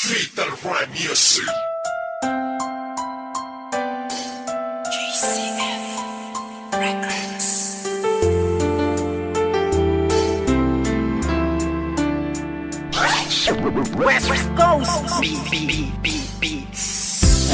Fatal Rhyme Music. GCF Records. West Coast Beats.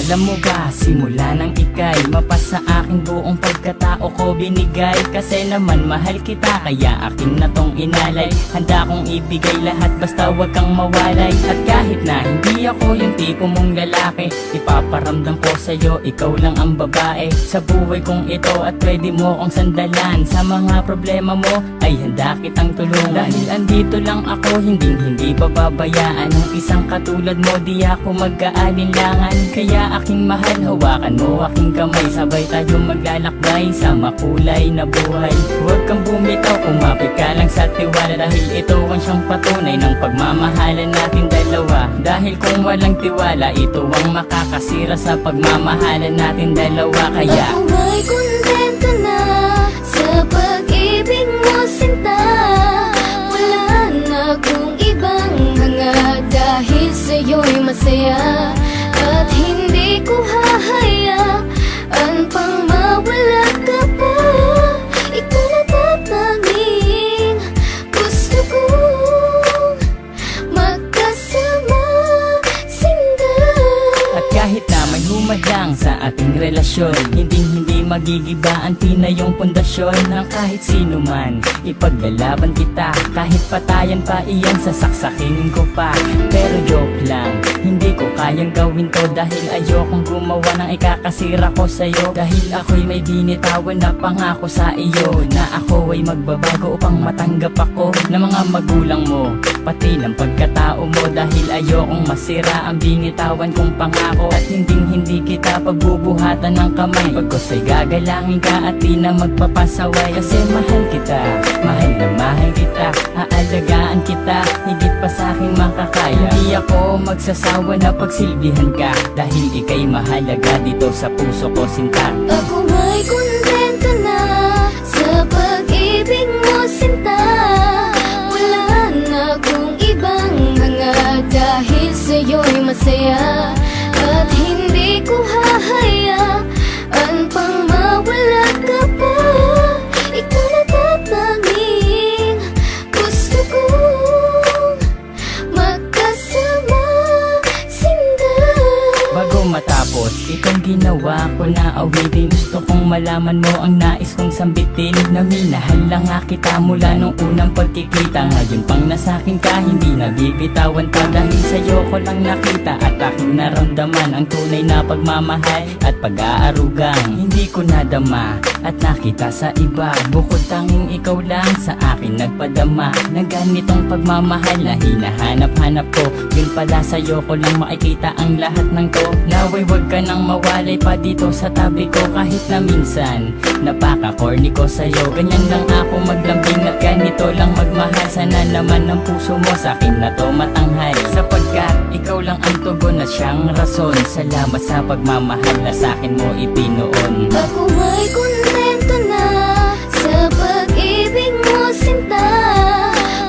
Alam mo ba, simula nang ika'y mapasa aking buong pagkatao ko binigay. Kasi naman mahal kita, kaya akin na tong inalay. Handa kong ibigay lahat basta wag kang mawalay. At kahit na hindi ako yung tipo mong lalaki, ipaparamdam ko sa'yo, ikaw lang ang babae sa buhay kong ito at pwede mo kong sandalan. Sa mga problema mo ay handa kitang tulungan. Dahil andito lang ako, hindi pababayaan. Ang isang katulad mo di ako mag-aalinlangan. Kaya aking mahal, hawakan mo aking kamay. Sabay tayo maglalakbay sa makulay na buhay. Huwag kang bumitaw, kumapit ka lang sa tiwala. Dahil ito ang siyang patunay ng pagmamahalan natin dalawa. Dahil kung walang tiwala, ito ang makakasira sa pagmamahalan natin dalawa. Kaya ako ay kontento na sa pag-ibig mo, sinta. Wala na akong ibang hanga, dahil sa'yo'y masaya. At hindi ko hahayaan pang mawala ka pa. Ikaw na tatanging gusto kong magkasama, sinta. at kahit na may humadlang sa ating relasyon, hindi magigiba ang tinayong pundasyon ng kahit sino man. Ipaglalaban kita, kahit patayan pa iyan, sasaksakin ko pa. Pero joke lang, hindi ko kayang gawin to. Dahil ayokong gumawa ng ikakasira ko sa'yo. Dahil ako'y may binitawan na pangako sa iyo, na ako ay magbabago upang matanggap ako ng mga magulang mo, pati ng pagkatao mo. Dahil ayokong masira ang binitawan kong pangako. At hindi kita pagbubuhatan ng kamay. Pagkos ay gagalangin ka at di na magpapasaway. Kasi mahal kita, mahal na mahal kita. Aalagaan kita, higit pa sa'king makakaya. Hindi ako magsasawa na pagsilbihan ka, dahil ika'y mahalaga dito sa puso ko, sinta. Ako ay kontento na sa pag-ibig mo, sinta. Wala na akong ibang hanga, dahil sa'yo'y masaya. At hindi ko hahayaan pang mawala ka pa. Ikaw na tatanging gusto kong magkasama, sinta. Bago matapos itong ginawa ko na awitin, gusto kong malaman mo ang nais kong sambitin. Na minahal lang nga kita mula nung unang pagkikita. Ngayon pang nasakin ka, hindi nabibitawan pa. Dahil sa'yo ko lang nakita at aking naramdaman ang tunay na pagmamahal at pag-aarugang hindi ko nadama at nakita sa iba. Bukod tanging ikaw lang sa akin nagpadama ng ganitong pagmamahal na hinahanap-hanap ko. Yun pala sa'yo ko lang makikita ang lahat ng to. Naway wag ka nang mawalay pa dito sa tabi ko. Kahit na minsan napaka-corny ko sa'yo, ganyan lang ako maglambing at ganito lang magmahal. Sana naman ang puso mo sa'kin na to matanghal, sapagkat ikaw lang ang tugon at siyang rason. Salamat sa pagmamahal na sa'kin mo ipinoon. Ako ay kontento na sa pag-ibig mo, sinta.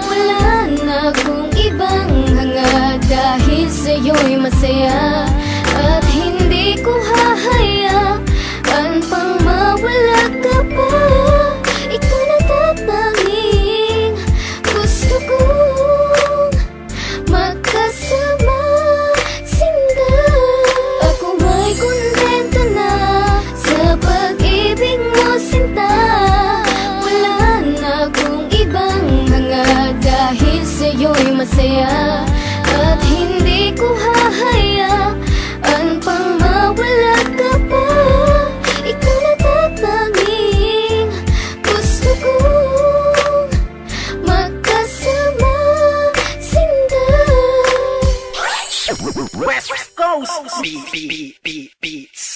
Wala na akong ibang hanga, dahil sa'yo'y masaya. At hindi ko hahayaan pang mawala ka pa. Ikaw na tatanging gusto kong magkasama, sinta. Ako ay kontento na sa pag-ibig mo, sinta. Wala na akong ibang hanga, dahil sa'yo'y masaya. At hindi ko hahayaan pang mawala ka pa. Ikaw na tatanging gusto kong magkasama, sinta. West Coast Beats.